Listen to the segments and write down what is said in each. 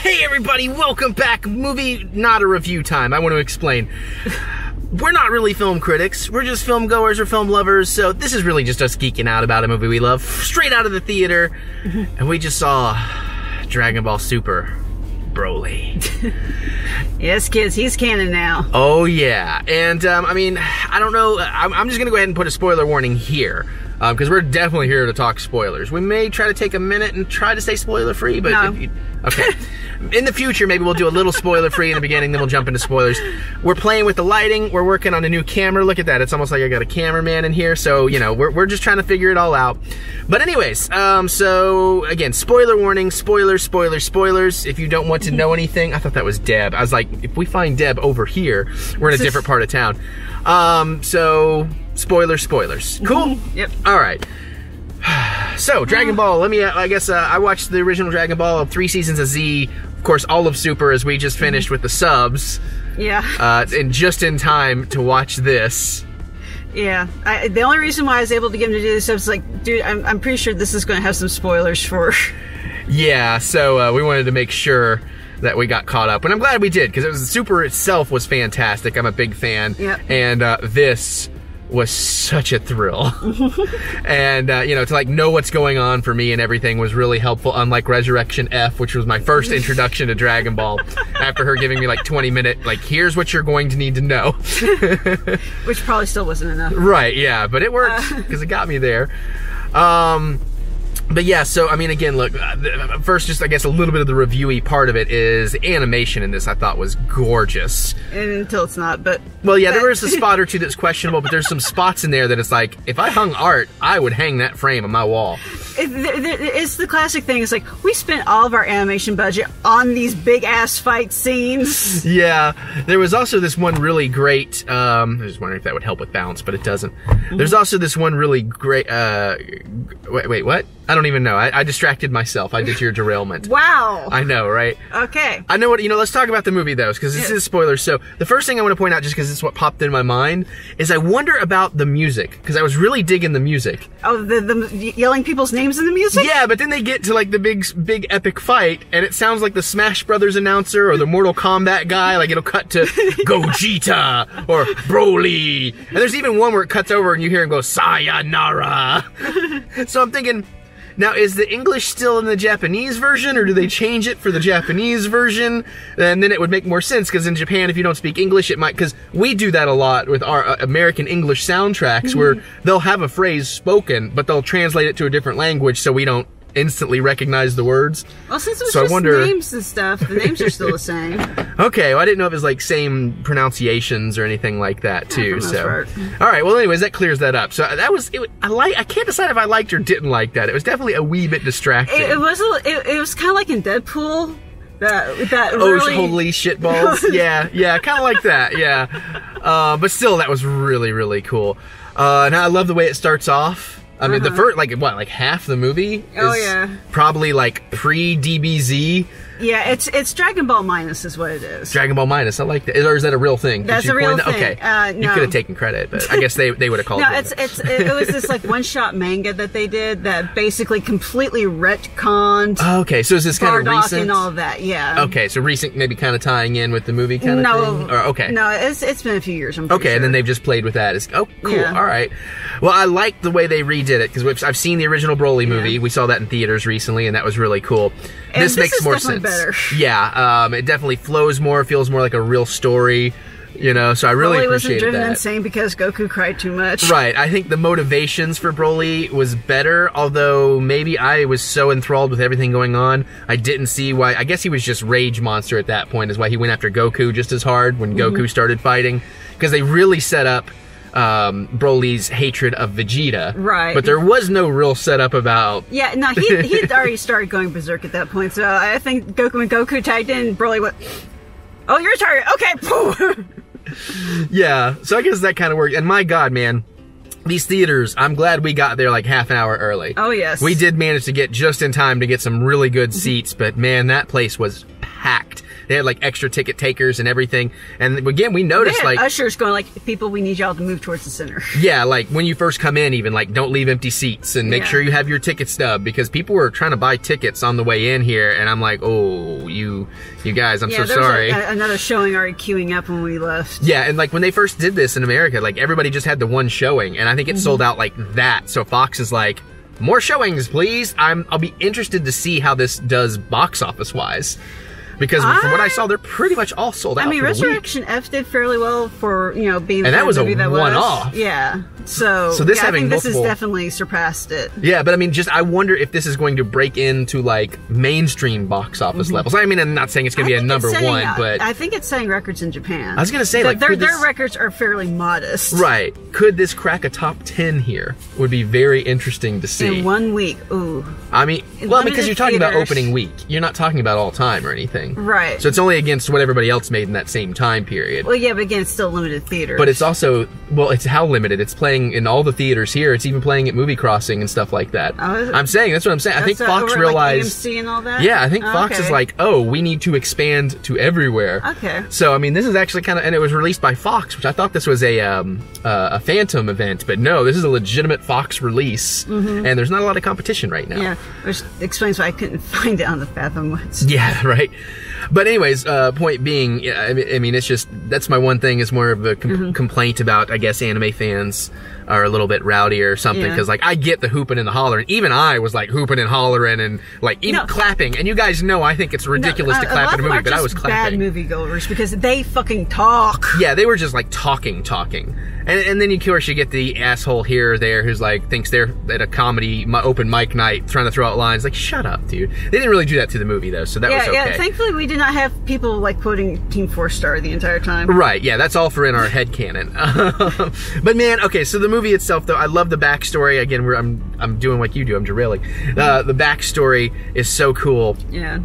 Hey everybody, welcome back. Not a review time. I want to explain. We're not really film critics. We're just film goers or film lovers, so this is really just us geeking out about a movie we love straight out of the theater. And we just saw Dragon Ball Super Broly. Yes, kids, he's canon now. Oh yeah, and I mean, I don't know, I'm just gonna go ahead and put a spoiler warning here. Because we're definitely here to talk spoilers. We may try to take a minute and try to stay spoiler-free, but... No. Okay. In the future, maybe we'll do a little spoiler-free in the beginning, then we'll jump into spoilers. We're playing with the lighting. We're working on a new camera. Look at that. It's almost like I got a cameraman in here. So, you know, we're just trying to figure it all out. But anyways, so, again, spoiler warning, spoilers. If you don't want to know anything... I thought that was Deb. I was like, if we find Deb over here, we're in a different part of town. So... Spoilers. Cool? Yep. All right. So, Dragon Ball, I watched the original Dragon Ball, 3 seasons of Z, of course, all of Super, as we just finished with the subs. Yeah. And just in time to watch this. Yeah. The only reason why I was able to get him to do this was like, dude, I'm pretty sure this is going to have some spoilers for... Yeah, so we wanted to make sure that we got caught up. And I'm glad we did, because Super itself was fantastic. I'm a big fan. Yep. And this... was such a thrill. And you know, to like know what's going on for me and everything was really helpful, unlike Resurrection F, which was my first introduction to Dragon Ball, after her giving me like 20-minute, like, here's what you're going to need to know. Which probably still wasn't enough. Right, yeah, but it worked, because it got me there. But yeah, so, I mean, again, look, first, just, I guess, a little bit of the reviewy part of it is the animation in this I thought was gorgeous. Until it's not, but... Well, yeah, there was a spot or two that's questionable, but there's some spots in there that it's like, if I hung art, I would hang that frame on my wall. It's the classic thing. It's like, we spent all of our animation budget on these big-ass fight scenes. Yeah. There was also this one really great... I was just wondering if that would help with balance, but it doesn't. There's also this one really great... Wait, what? I don't even know. I distracted myself. I did your derailment. Wow. I know, right? Okay. I know what... You know, let's talk about the movie, though, because this is spoilers. So, the first thing I want to point out, just because this is what popped in my mind, is I wonder about the music, because I was really digging the music. Oh, the yelling people's names in the music? Yeah, but then they get to, like, the big epic fight, and it sounds like the Smash Brothers announcer or the Mortal Kombat guy. Like, it'll cut to Gogeta or Broly. And there's even one where it cuts over and you hear him go, Sayonara. So I'm thinking... Now, is the English still in the Japanese version, or do they change it for the Japanese version? And then it would make more sense, because in Japan, if you don't speak English, it might... Because we do that a lot with our American English soundtracks, where they'll have a phrase spoken, but they'll translate it to a different language so we don't instantly recognize the words. Well, since it was just names and stuff, the names are still the same. Okay, well, I didn't know if it was like same pronunciations or anything like that too. So, all right. Well, anyways, that clears that up. So that was it. I can't decide if I liked or didn't like that. It was definitely a wee bit distracting. It was kind of like in Deadpool. That oh, really... holy shitballs. yeah, kind of like that. Yeah, but still, that was really cool. Now I love the way it starts off. I mean, the first, like half the movie is probably, like, pre-DBZ. Yeah, it's Dragon Ball Minus is what it is. Dragon Ball Minus, I like that. Or is that a real thing? That's a real thing. Okay, no. You could have taken credit, but I guess they would have called it. No, it was this, like, one-shot manga that they did that basically completely retconned. Oh, okay, so is this kind of recent? And all of that, yeah. Okay, so recent, maybe kind of tying in with the movie kind of thing? Or, okay. No, it's been a few years, I'm pretty sure. And then they've just played with that. Oh, cool, yeah. All right. Well, I like the way they redid it, because I've seen the original Broly movie. We saw that in theaters recently, and that was really cool. And this makes more sense. Better. Yeah, it definitely flows more, feels more like a real story, you know, so I really appreciated that. Broly wasn't driven insane because Goku cried too much. Right, I think the motivations for Broly was better, although maybe I was so enthralled with everything going on, I didn't see why. I guess he was just Rage Monster at that point, is why he went after Goku just as hard when Goku started fighting, because they really set up Broly's hatred of Vegeta. Right. But there was no real setup about... Yeah, no, he'd already started going berserk at that point, so I think when Goku tagged in, Broly went, oh, you're tired, okay, Yeah, so I guess that kind of worked, and my god, man, these theaters, I'm glad we got there like half an hour early. Oh, yes. We did manage to get just in time to get some really good seats, but man, that place was packed. They had like extra ticket takers and everything. And again, we noticed like ushers going like, people, we need y'all to move towards the center. Yeah, like when you first come in, even like don't leave empty seats and make sure you have your ticket stub, because people were trying to buy tickets on the way in here, and I'm like, oh you guys, I'm so there was sorry. Another showing already queuing up when we left. Yeah, and like when they first did this in America, like everybody just had the one showing, and I think it sold out like that. So Fox is like, more showings, please. I'll be interested to see how this does box office wise. Because from what I saw, they're pretty much all sold out. I mean, for the Resurrection week. F did fairly well for, you know, being the and that was a movie that one-off. Yeah. So this yeah, having I think this multiple- has definitely surpassed it. Yeah, but I mean, I wonder if this is going to break into like mainstream box office levels. I mean, I'm not saying it's going to be a number one, but I think it's setting records in Japan. I was going to say, like, their could this- records are fairly modest. Right. Could this crack a top 10 here? Would be very interesting to see. In 1 week. Ooh. I mean, In well, because you're talking about theaters. opening week. You're not talking about all time or anything. Right. So it's only against what everybody else made in that same time period. Well, yeah, but again, it's still limited theaters. But it's also, well, it's how limited. It's playing in all the theaters here. It's even playing at Movie Crossing and stuff like that. Oh, that's what I'm saying. I think Fox over, realized... Like AMC and all that? Yeah, I think Fox okay. is like, oh, we need to expand to everywhere. Okay. So, I mean, this is actually kind of... And it was released by Fox, which I thought this was a Phantom event. But no, this is a legitimate Fox release. And there's not a lot of competition right now. Yeah, which explains why I couldn't find it on the Fathom ones. Yeah, right. But anyways, point being, yeah, I mean, it's just, that's my one thing is more of a complaint about, I guess, anime fans are a little bit rowdy or something, because like I get the hooping and the hollering. Even I was like hooping and hollering and like even clapping. And you guys know I think it's ridiculous to clap in a movie, but I was clapping. Bad moviegoers because they fucking talk. Yeah, they were just like talking. And then of course you get the asshole here or there who's like thinks they're at a comedy open mic night trying to throw out lines. Like, shut up, dude. They didn't really do that to the movie though, so that was okay. Yeah, thankfully we did not have people like quoting Team 4-Star the entire time. Right, yeah, that's all for in our headcanon. But man, okay, so the movie itself though, I love the backstory. Again, I'm doing like you do, I'm derailing. The backstory is so cool. Yeah.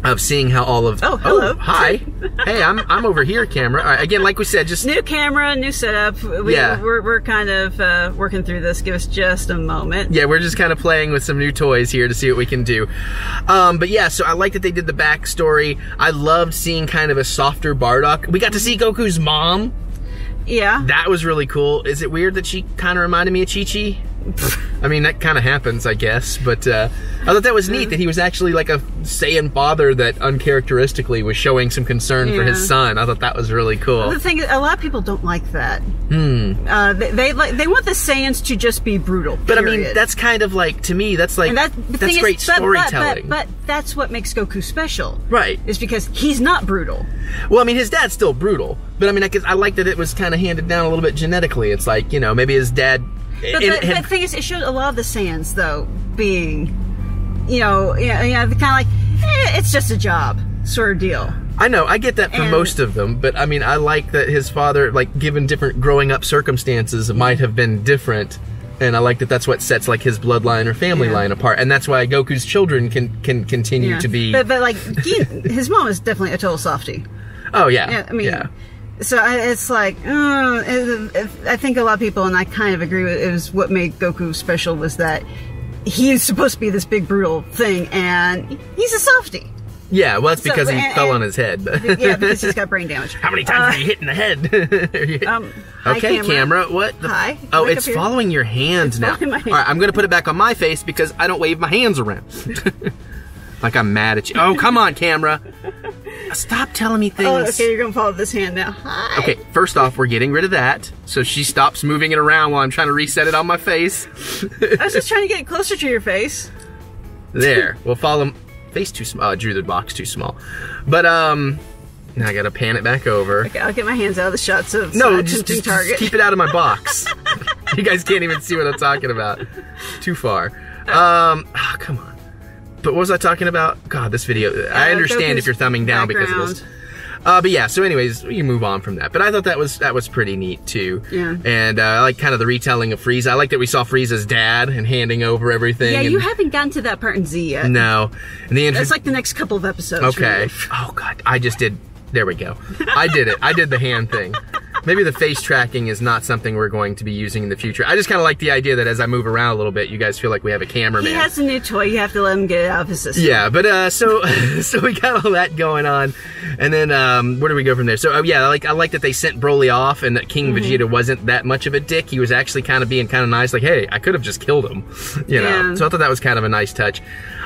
Of seeing how all of... Oh, hello. Hi. Hey, I'm over here, camera. All right, again, like we said, just... New camera, new setup. We're kind of working through this. Give us just a moment. Yeah, we're just kind of playing with some new toys here to see what we can do. But yeah, so I like that they did the backstory. I loved seeing kind of a softer Bardock. We got to see Goku's mom. Yeah. That was really cool. Is it weird that she kind of reminded me of Chi-Chi? I mean, that kind of happens, I guess, but I thought that was neat that he was actually like a Saiyan father that uncharacteristically was showing some concern for his son. I thought that was really cool. Well, the thing is, a lot of people don't like that. They want the Saiyans to just be brutal. But I mean, that's kind of like, to me, that's like, that's great storytelling. But that's what makes Goku special. Right. Is because he's not brutal. Well, I mean, his dad's still brutal, but I mean, I like that it was kind of handed down a little bit genetically. It's like, you know, maybe his dad... But the thing is, it showed a lot of the Saiyans, though, being, kind of like, it's just a job sort of deal. I know, I get that for most of them, but I mean, I like that his father, like, given different growing up circumstances, might have been different, and I like that that's what sets, like, his bloodline or family line apart, and that's why Goku's children can continue to be... But like, his mom is definitely a total softie. Oh, yeah. I mean... So it's like, I think a lot of people, and I kind of agree with it, was what made Goku special was that he's supposed to be this big brutal thing, and he's a softie. Yeah, well, that's because he fell on his head. Yeah, because he's got brain damage. How many times are you hitting the head? Okay, camera. What? Hi. Oh, it's following your hands now. All right, I'm going to put it back on my face because I don't wave my hands around. Like I'm mad at you. Oh, come on, camera. Stop telling me things. Oh, okay, you're going to follow this hand now. Hi. Okay, first off, we're getting rid of that. So she stops moving it around while I'm trying to reset it on my face. I was just trying to get closer to your face. There. We'll follow... Face too small. I drew the box too small. But, now I gotta pan it back over. Okay, I'll get my hands out of the shots of just target. Keep it out of my box. You guys can't even see what I'm talking about. Too far. Come on. But what was I talking about? God, this video. I understand if you're thumbing down because of this. But yeah, so anyways, we can move on from that. But I thought that was pretty neat too. Yeah. And I like kind of the retelling of Frieza. I like that we saw Frieza's dad and handing over everything. Yeah, you haven't gotten to that part in Z yet. No. And that's like the next couple of episodes. Okay. Really. Oh God, I just did. There we go. I did it. I did the hand thing. Maybe the face tracking is not something we're going to be using in the future. I just kind of like the idea that as I move around a little bit, you guys feel like we have a cameraman. He has a new toy. You have to let him get it out of his system. Yeah, but so we got all that going on, and then where do we go from there? So yeah, I like that they sent Broly off, and that King Vegeta wasn't that much of a dick. He was actually kind of being kind of nice, like, hey, I could have just killed him, you know. So I thought that was kind of a nice touch.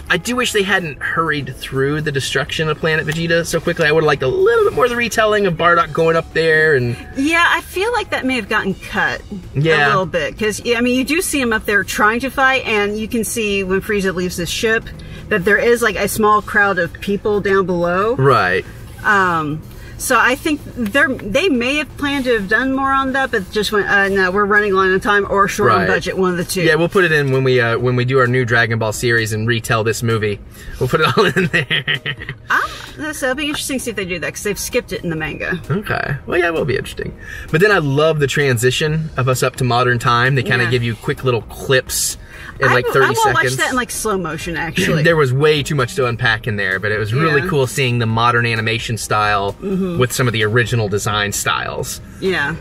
I do wish they hadn't hurried through the destruction of Planet Vegeta so quickly. I would have liked a little bit more of the retelling of Bardock going up there. And yeah, I feel like that may have gotten cut a little bit. Because, I mean, you do see him up there trying to fight, and you can see when Frieza leaves the ship that there is like a small crowd of people down below. Right. So I think they may have planned to have done more on that, but just went, no, we're running low on time or short on budget, one of the two. Yeah, we'll put it in when we do our new Dragon Ball series and retell this movie. We'll put it all in there. So it'll be interesting to see if they do that, because they've skipped it in the manga. Okay. Well, yeah, it will be interesting. But then I love the transition of us up to modern time. They kind of give you quick little clips in like 30 seconds. I will watch that in like slow motion, actually. There was way too much to unpack in there, but it was really cool seeing the modern animation style with some of the original design styles. Yeah.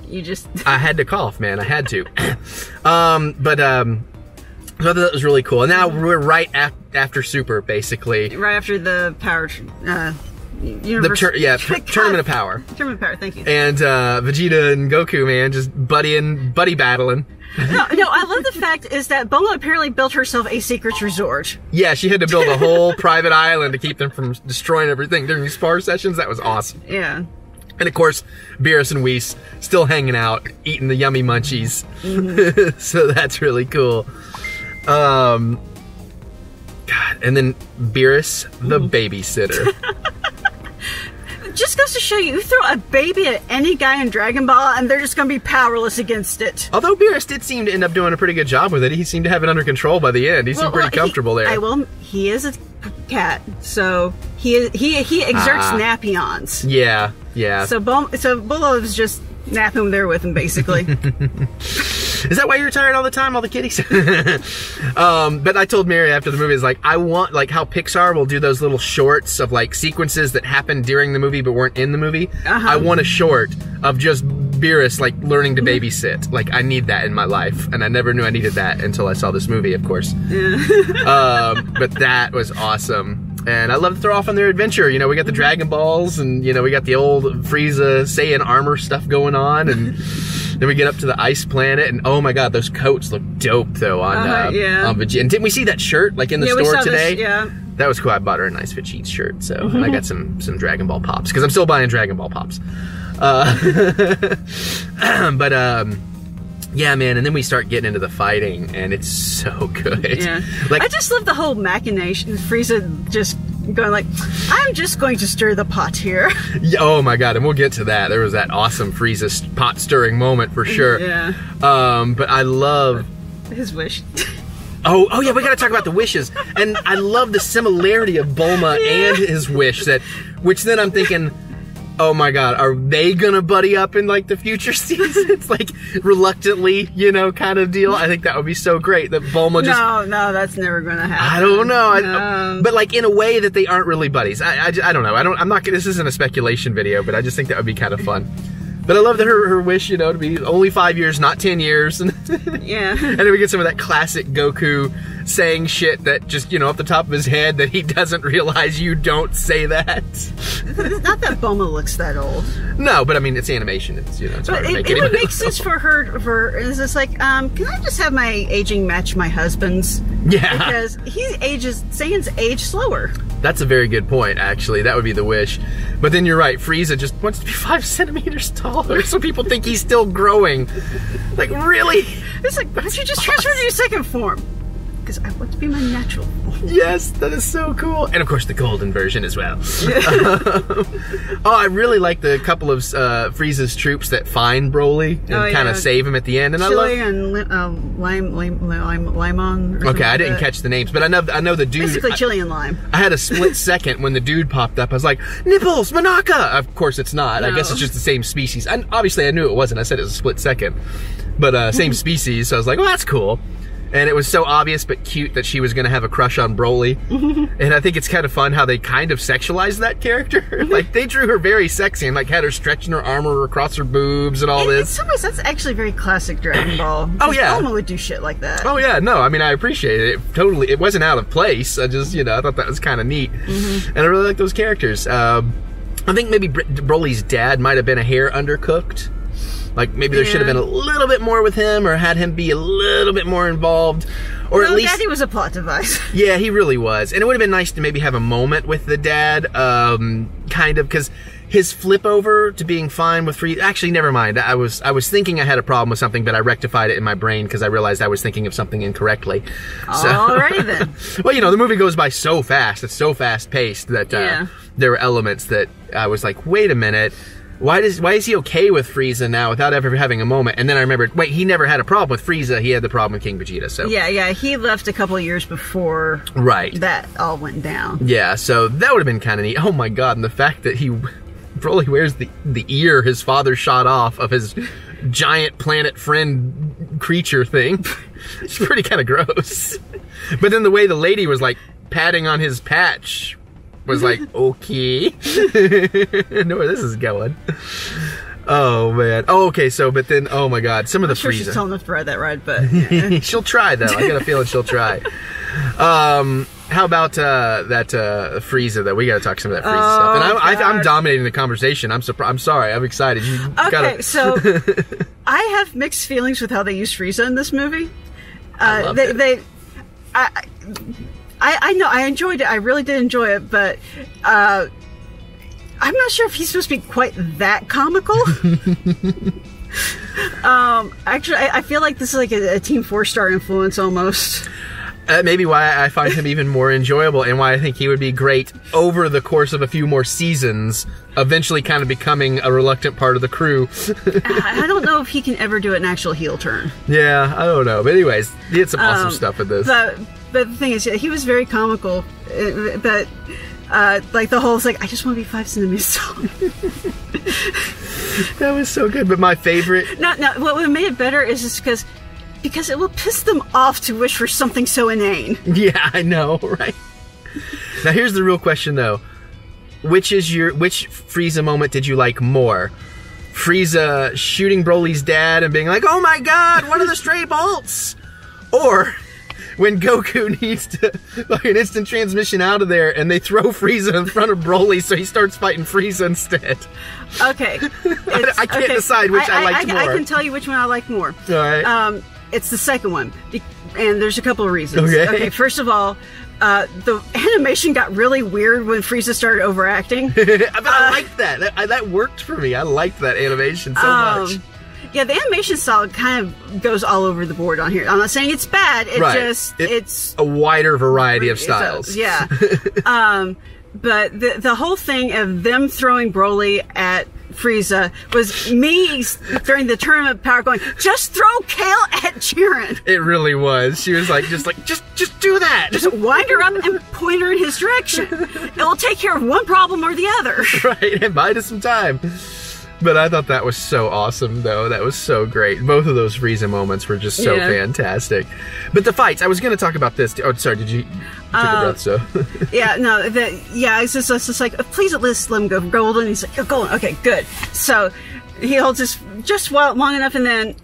You just... I had to cough, man. I had to. So I thought that was really cool. And now we're right after Super, basically. Right after the power... Tournament of Power. Tournament of Power, thank you. And Vegeta and Goku, man, just buddy battling. No, I love the fact is that Bulma apparently built herself a secret resort. Yeah, she had to build a whole private island to keep them from destroying everything during these spar sessions. That was awesome. Yeah. And of course, Beerus and Whis still hanging out, eating the yummy munchies. So that's really cool. God, and then Beerus, the babysitter. Just goes to show you throw a baby at any guy in Dragon Ball and they're just going to be powerless against it. Although Beerus did seem to end up doing a pretty good job with it. He seemed to have it under control by the end. He seemed pretty comfortable there. He is a cat, so he exerts napions. Yeah, yeah. So Bulma was just napping there with him, basically. Is that why you're tired all the time, all the kitties? But I told Mary after the movie, is like, I want, like, how Pixar will do those little shorts of, like, sequences that happened during the movie but weren't in the movie. I want a short of just Beerus, like, learning to babysit. Like, I need that in my life. And I never knew I needed that until I saw this movie, of course. But that was awesome. And I love to throw off on their adventure. You know, we got the Dragon Balls, and, you know, we got the old Frieza Saiyan armor stuff going on, and then we get up to the ice planet, and oh my god, those coats look dope, though, on Vegeta. And didn't we see that shirt, like, in the store today? That was cool. I bought her a nice Vegeta shirt, so, and I got some Dragon Ball Pops, because I'm still buying Dragon Ball Pops. Yeah, man, and then we start getting into the fighting, and it's so good. Yeah. Like, I just love the whole machination. Frieza just going like, I'm just going to stir the pot here. Yeah, oh my god, and we'll get to that. There was that awesome Frieza pot stirring moment for sure. Yeah. But I love... his wish. Oh yeah, we gotta talk about the wishes. And I love the similarity of Bulma and his wish, which then I'm thinking... oh my god, are they gonna buddy up in, like, the future seasons? Like, reluctantly, you know, kind of deal? I think that would be so great that Bulma just... No, that's never gonna happen. I don't know. But, like, in a way that they aren't really buddies. I don't know. I'm not... This isn't a speculation video, but I just think that would be kind of fun. But I love that her wish, you know, to be only 5 years, not 10 years. Yeah. And then we get some of that classic Goku saying shit that just, you know, off the top of his head that he doesn't realize you don't say that. It's not that Bulma looks that old. No, but I mean, it's animation. It's, you know, it's hard to make it would make sense for her, is this like, can I just have my aging match my husband's? Yeah. Because Saiyan's age slower. That's a very good point, actually. That would be the wish. But then you're right, Frieza just wants to be 5 centimeters taller, so people think he's still growing. Like, really? It's like, why don't you just transfer to your second form? Because I want to be my natural form. Yes, that is so cool. And of course, the golden version as well. Oh, I really like the couple of Frieza's troops that find Broly and kind of save him at the end. And Chili and Limon. Okay, I didn't catch the names, but I know the dude. Basically, chili and lime. I had a split second when the dude popped up. I was like, nipples, Manaka! Of course, it's not. No. I guess it's just the same species. And obviously, I knew it wasn't. I said it was a split second. But same species, so I was like, well, that's cool. And it was so obvious but cute that she was going to have a crush on Broly. And I think it's kind of fun how they kind of sexualized that character. Like, they drew her very sexy and, like, had her stretching her armor across her boobs and all this. In some ways, that's actually very classic Dragon Ball. Oh, yeah. Bulma would do shit like that. Oh, yeah. No, I mean, I appreciate it. Totally. It wasn't out of place. I just, you know, I thought that was kind of neat. And I really like those characters. I think maybe Broly's dad might have been a hair undercooked. Like, maybe there should have been a little bit more with him, or had him be a little bit more involved. Or at least... Daddy was a plot device. Yeah, he really was. And it would have been nice to maybe have a moment with the dad, kind of, because his flip over to being fine with Frieza... Actually, never mind. I was thinking I had a problem with something, but I rectified it in my brain because I realized I was thinking of something incorrectly. Alrighty then. Well, the movie goes by so fast. It's so fast-paced that there were elements that I was like, wait a minute. Why is he okay with Frieza now without ever having a moment? And then I remembered, wait, he never had a problem with Frieza. He had the problem with King Vegeta. So yeah, he left a couple of years before that all went down. Yeah, so that would have been kind of neat. Oh my god, and the fact that Broly wears the ear his father shot off of his giant planet friend creature thing. It's pretty kind of gross. But then the way the lady was like patting on his patch was like, okay. I know where this is going. Oh man. Oh, okay. So, but then, oh my god, some of the sure Frieza. She's tall enough to ride that ride, but she'll try though. I got a feeling she'll try. How about that Frieza though? We got to talk some of that Frieza stuff. And I'm dominating the conversation. I'm sorry. I'm excited. So I have mixed feelings with how they used Frieza in this movie. I loved it. I know I enjoyed it. I really did enjoy it, but I'm not sure if he's supposed to be quite that comical. Actually, I feel like this is like a Team 4-star influence almost. Maybe why I find him even more enjoyable, and why I think he would be great over the course of a few more seasons, eventually kind of becoming a reluctant part of the crew. I don't know if he can ever do an actual heel turn. Yeah, I don't know. But anyways, he had some awesome stuff in this. But the thing is, he was very comical. But like the whole, it's like, I just want to be 5 centimeters tall. That was so good. But my favorite... No, what made it better is just because it will piss them off to wish for something so inane. Yeah, I know, right? Now here's the real question though. Which Frieza moment did you like more? Frieza shooting Broly's dad and being like, oh my god, one of the stray bolts! Or when Goku needs to like an instant transmission out of there and they throw Frieza in front of Broly so he starts fighting Frieza instead. Okay. I can't decide which I liked more. I can tell you which one I like more. All right. It's the second one, and there's a couple of reasons. Okay, first of all, the animation got really weird when Frieza started overacting. But I liked that. That worked for me. I liked that animation so much. Yeah, the animation style kind of goes all over the board on here. I'm not saying it's bad. It's a wider variety of styles. Yeah. But the whole thing of them throwing Broly at Frieza was me during the tournament of power going, just throw Kale at Jiren. It really was. She was like, just do that. Just wind her up and point her in his direction. It will take care of one problem or the other. Right, and buy us some time. But I thought that was so awesome, though. That was so great. Both of those Frieza moments were just so fantastic. But the fights, I was going to talk about this. Oh, sorry, did you take a breath, so? Yeah, no, it's just like, please let him go golden. He's like, oh, golden, okay, good. So he holds this just long enough, and then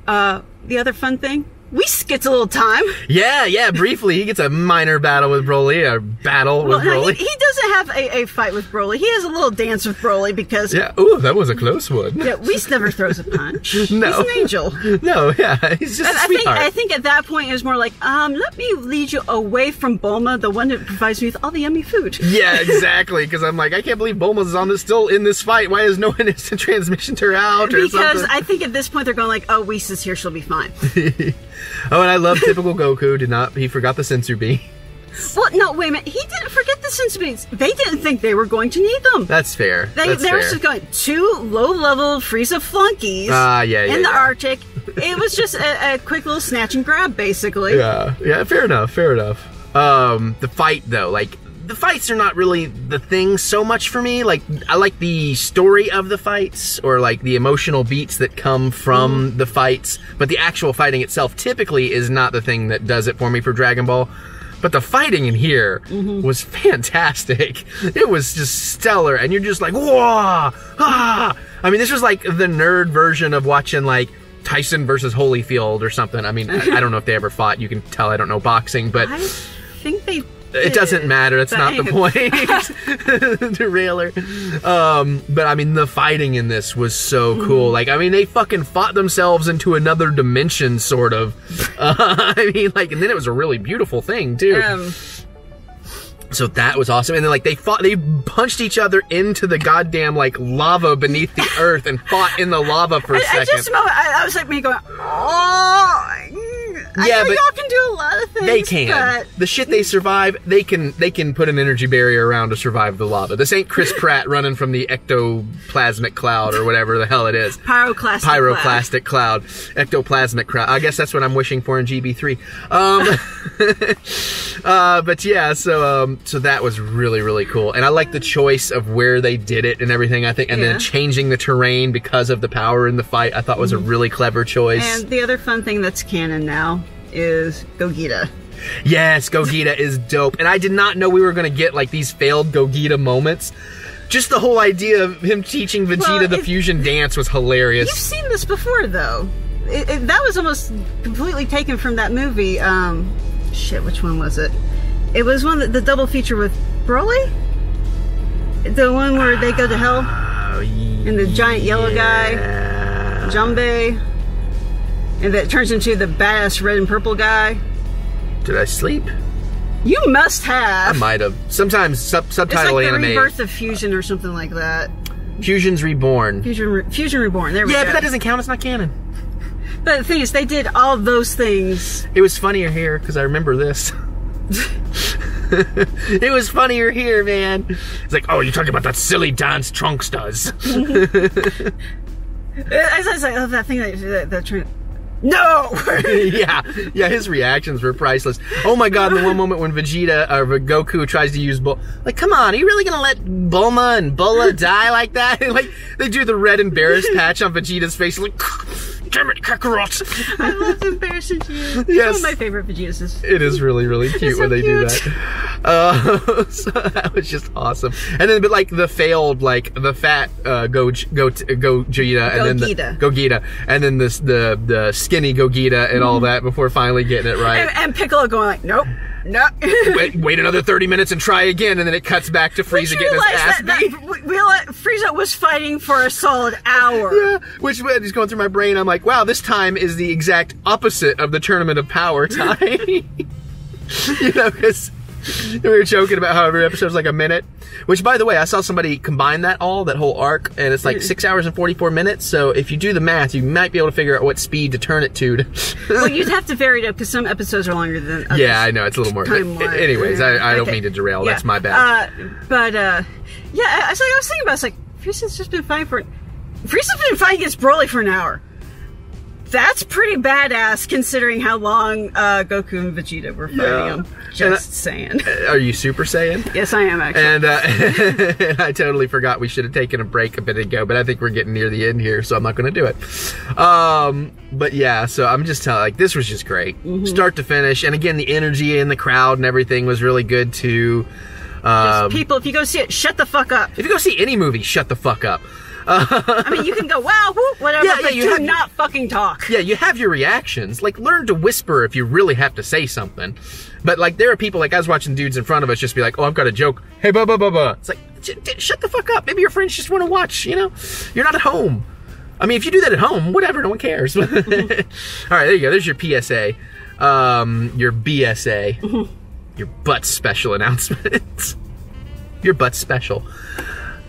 the other fun thing, Whis gets a little time. Yeah, briefly. He gets a minor battle with Broly, Broly. He doesn't have a fight with Broly. He has a little dance with Broly because... Yeah, ooh, that was a close one. Yeah, Whis never throws a punch. No. He's an angel. No, yeah, he's just a sweetheart. I think at that point it was more like, let me lead you away from Bulma, the one that provides me with all the yummy food. Yeah, exactly, because I'm like, I can't believe Bulma's still in this fight. Why is no one instant transmission her out or something? Because I think at this point they're going like, oh, Whis is here, she'll be fine. Oh, and I love typical Goku. He forgot the sensu bean. Well, no, wait a minute. He didn't forget the sensu beans. They didn't think they were going to need them. That's fair. They were just going, 2 low-level Frieza flunkies in the Arctic. It was just a quick little snatch and grab, basically. Yeah, fair enough. The fight, though, like, the fights are not really the thing so much for me. Like, I like the story of the fights, or like the emotional beats that come from the fights, but the actual fighting itself typically is not the thing that does it for me for Dragon Ball. But the fighting in here was fantastic. It was just stellar, and you're just like, whoa! Ah! I mean, this was like the nerd version of watching like Tyson versus Holyfield or something. I mean, I don't know if they ever fought. You can tell I don't know boxing, but I think they It doesn't matter. That's not the point. Derailer. But I mean, the fighting in this was so cool. Like, I mean, they fucking fought themselves into another dimension, sort of. I mean, like, and then it was a really beautiful thing too. So that was awesome. And then, like, they punched each other into the goddamn, like, lava beneath the earth and fought in the lava for a second. I was like me going, oh, I know y'all can do a lot of things. They can. But the shit they survive, they can put an energy barrier around to survive the lava. This ain't Chris Pratt running from the ectoplasmic cloud or whatever the hell it is. Pyroclastic cloud. Ectoplasmic cloud. I guess that's what I'm wishing for in GB3. But yeah, so that was really, really cool. And I like the choice of where they did it and everything, I think. And then changing the terrain because of the power in the fight, I thought was a really clever choice. And the other fun thing that's canon now is Gogeta. Yes, Gogeta is dope. And I did not know we were going to get, like, these failed Gogeta moments. Just the whole idea of him teaching Vegeta the fusion dance was hilarious. You've seen this before, though. That was almost completely taken from that movie. Shit, which one was it? It was the double feature with Broly? The one where they go to hell? And the giant yellow guy, Jumbe, and that turns into the badass red and purple guy. Did I sleep? You must have. I might have. Sometimes subtitle it's like anime. The Rebirth of Fusion or something like that. Fusion's Reborn. Fusion Reborn. There we go. Yeah, but that doesn't count. It's not canon. But the thing is, they did all those things. It was funnier here because I remember this. It was funnier here, man. It's like, oh, you're talking about that silly dance Trunks does. I was like, oh, that thing that no! yeah, his reactions were priceless. Oh my god, the one moment when Vegeta, or Goku tries to use like, come on, are you really gonna let Bulma and Bulla die like that? Like, they do the red embarrassed patch on Vegeta's face, like, damn it, Kakarot! I love embarrassing you. It's yes. one of my favorite Vegetas. It is really, really cute so when they do that. So that was just awesome. And then, but like the failed, like the fat Gogeta, and then Gogeta, and then the skinny Gogeta and all that before finally getting it right. And Piccolo going like, nope. No. wait another 30 minutes and try again, and then it cuts back to Frieza getting his ass beat. Frieza was fighting for a solid hour. Yeah, which is going through my brain. I'm like, wow, this time is the exact opposite of the Tournament of Power time. You know, because we were joking about how every episode's like a minute. Which, by the way, I saw somebody combine that whole arc, and it's like 6 hours and 44 minutes. So if you do the math, you might be able to figure out what speed to turn it to. Well, you'd have to vary it up because some episodes are longer than others. Yeah, I know, it's a little more. Anyways, I don't mean to derail. Yeah. That's my bad. Yeah, I was thinking about it. It's like, Frieza's been fighting against Broly for an hour. That's pretty badass considering how long Goku and Vegeta were fighting him. Just saying. Are you Super Saiyan? Yes, I am, actually. And I totally forgot we should have taken a break a bit ago, but I think we're getting near the end here, so I'm not going to do it. But yeah, so I'm just telling, like, this was just great. Start to finish. And again, the energy in the crowd and everything was really good, too. Just people, if you go see it, shut the fuck up. If you go see any movie, shut the fuck up. I mean, you can go, wow, whoop, whatever, but do not fucking talk. Yeah, you have your reactions. Like, learn to whisper if you really have to say something. But, like, there are people, like, I was watching dudes in front of us just be like, oh, I've got a joke. Hey, blah, blah, blah, blah. It's like, shut the fuck up. Maybe your friends just want to watch, you know? You're not at home. I mean, if you do that at home, whatever, no one cares. All right, there you go. There's your PSA. Your BSA. Your butt special announcement. Your butt special.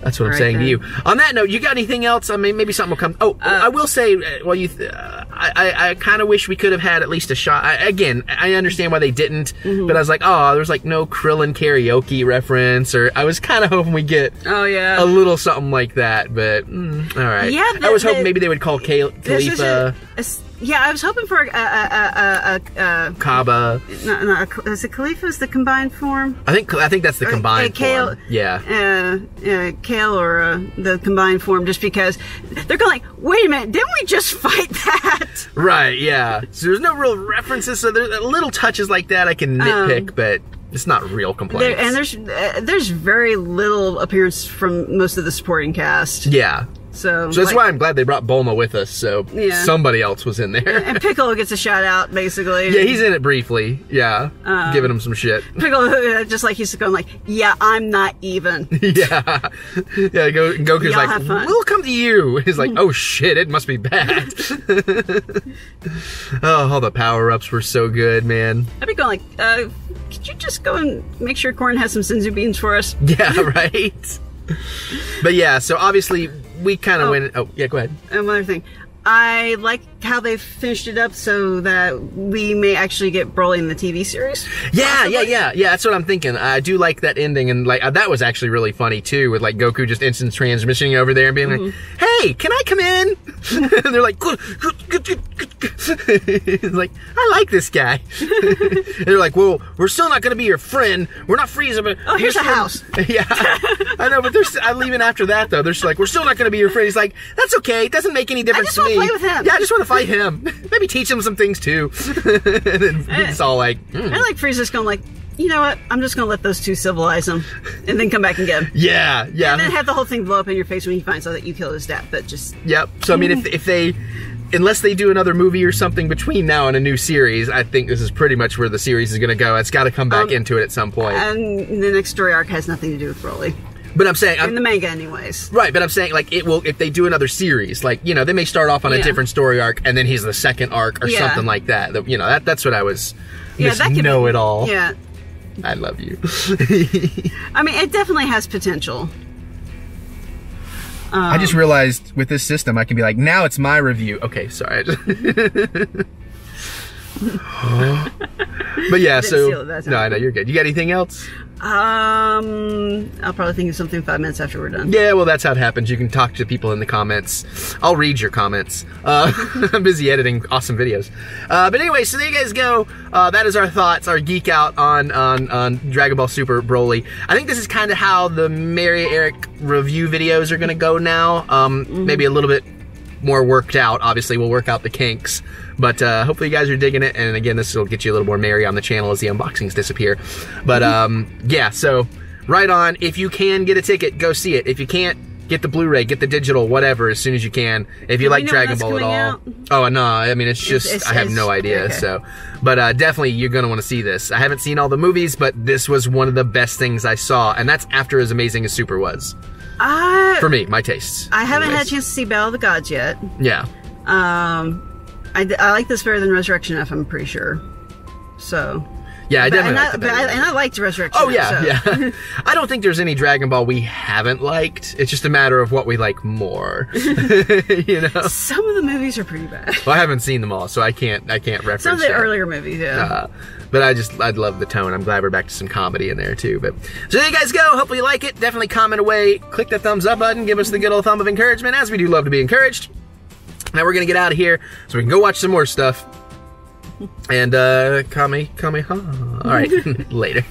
That's what I'm saying to you. On that note, you got anything else? I mean, maybe something will come. Oh, I will say, well, I kind of wish we could have had at least a shot. Again, I understand why they didn't, but I was like, oh, there's like no Krillin karaoke reference, or I was kind of hoping we get a little something like that, but all right. Yeah, I was hoping maybe they would call Khalifa. Yeah, I was hoping for Kaba. No, is it Khalifa's the combined form? I think that's the combined form. Yeah. Kale or the combined form, just because they're going like, wait a minute, didn't we just fight that? Right, yeah. So there's no real references, so there's little touches like that I can nitpick, but it's not real complaints. And there's very little appearance from most of the supporting cast. Yeah. So that's why I'm glad they brought Bulma with us, so somebody else was in there. And Piccolo gets a shout out, basically. Yeah, he's in it briefly. Yeah, giving him some shit. Piccolo, just like he's going like, yeah, I'm not even. Yeah. Goku's like, we'll come to you. He's like, oh shit, it must be bad. Oh, all the power-ups were so good, man. I'd be going like, could you just go and make sure Corn has some Senzu beans for us? Yeah, right? But yeah, so obviously we kind of went... Oh, yeah, go ahead. One other thing. I like how they finished it up so that we may actually get Broly in the TV series. Yeah, that's what I'm thinking. I do like that ending, and like that was actually really funny too, with like Goku just instant transmissioning over there and being like, "Hey, can I come in?" And they're like, "Good." Like, I like this guy. And they're like, "Well, we're still not going to be your friend. We're not Frieza, but here's a house." Yeah, I know, but I'm leaving after that though. They're just like, "We're still not going to be your friend." He's like, "That's okay. It doesn't make any difference to me." Play with him. Yeah, I just want to fight him. Maybe teach him some things too. And then it's all like, I like Frieza's going like, you know what? I'm just going to let those two civilize him and then come back and get him. Yeah. And then have the whole thing blow up in your face when he finds out that you killed his dad. But just... Yep. So, I mean, if they... Unless they do another movie or something between now and a new series, I think this is pretty much where the series is going to go. It's got to come back into it at some point. And the next story arc has nothing to do with Broly. But I'm saying... in the manga anyways. Right, but I'm saying, like, it will... If they do another series, like, you know, they may start off on a different story arc, and then he's the second arc, or something like that. You know, that's what I was... that could know-it-all. Yeah. I love you. I mean, it definitely has potential. I just realized with this system, I can be like, now it's my review. Okay, sorry. But yeah, so... No, I know, you're good. You got anything else? I'll probably think of something 5 minutes after we're done. Yeah, well, that's how it happens. You can talk to people in the comments. I'll read your comments. I'm busy editing awesome videos. But anyway, so there you guys go. That is our thoughts, our geek out on Dragon Ball Super Broly. I think this is kind of how the Mary Eric review videos are going to go now. Maybe a little bit more worked out. Obviously, we'll work out the kinks. But hopefully you guys are digging it. And again, this will get you a little more merry on the channel as the unboxings disappear. But yeah, so right on. If you can get a ticket, go see it. If you can't, get the Blu-ray, get the digital, whatever, as soon as you can. If you like Dragon Ball at all. Out? Oh, no, I mean, it's just, I have no idea. Okay. So, but definitely you're going to want to see this. I haven't seen all the movies, but this was one of the best things I saw. And that's after as amazing as Super was. For me, my tastes. I haven't had a chance to see Battle of the Gods yet. Yeah. I like this better than Resurrection F, I'm pretty sure. So... Yeah, I definitely liked it. And I liked Resurrection. Oh, yeah, yeah. I don't think there's any Dragon Ball we haven't liked. It's just a matter of what we like more. You know? Some of the movies are pretty bad. Well, I haven't seen them all, so I can't reference some of the earlier movies, yeah. But I'd love the tone. I'm glad we're back to some comedy in there, too. But so there you guys go. Hopefully you like it. Definitely comment away. Click that thumbs up button. Give us the good old thumb of encouragement, as we do love to be encouraged. Now we're going to get out of here so we can go watch some more stuff. And, Kamehameha. All right, later.